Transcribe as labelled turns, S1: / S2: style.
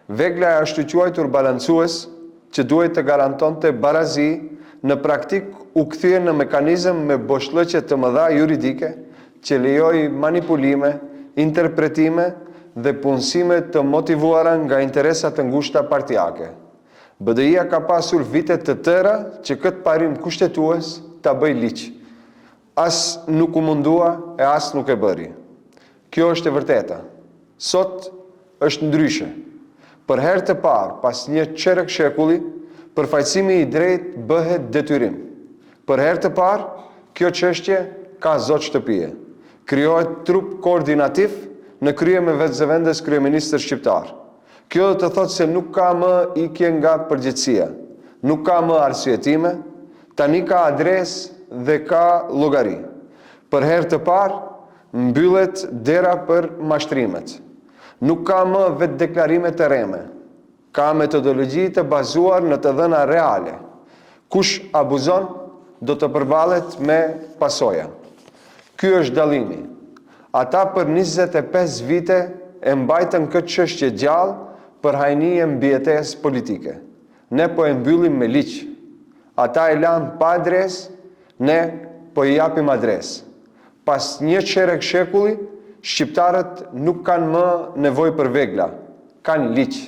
S1: Vegla është quajtur balancues që duhet të garantonte barazi, në praktik u kthye në mekanizëm me boshllëqe të mëdha juridike që lejoj manipulime, interpretime dhe punësime të motivuara nga interesat të ngushta partijake. BDI-a ka pasur vite të tëra që këtë parim kushtetues ta bëj ligj. As nuk u mundua e as nuk e bëri. Kjo është e vërteta. Sot është ndryshe. Për herë të parë, pas një çerek shekulli, përfaqësimi i drejtë bëhet detyrim. Për herë të parë, kjo çështje ka zot shtëpie. Krijohet trup koordinativ në krye me vetzëvendes kryeministër shqiptar. Kjo do të thotë se nuk ka më ikje nga përgjegjësia, nuk ka më arsyetime, tani ka adresë dhe ka llogari. Për herë të parë, mbyllet dera për mashtrimet. Nuk ka më vetë deklarime të rreme. Ka metodologji të bazuar në të dhëna reale. Kush abuzon, do të përballet me pasoja. Ky është dallimi. Ata për 25 vite e mbajtën këtë çështje gjallë për hajnie mbijetesë politike. Ne po e mbyllim me ligj. Ata e lanë pa adresë, ne po i japim adresë. Pas një çerek shekulli, shqiptarët nuk kanë më nevojë për vegla, kanë ligj.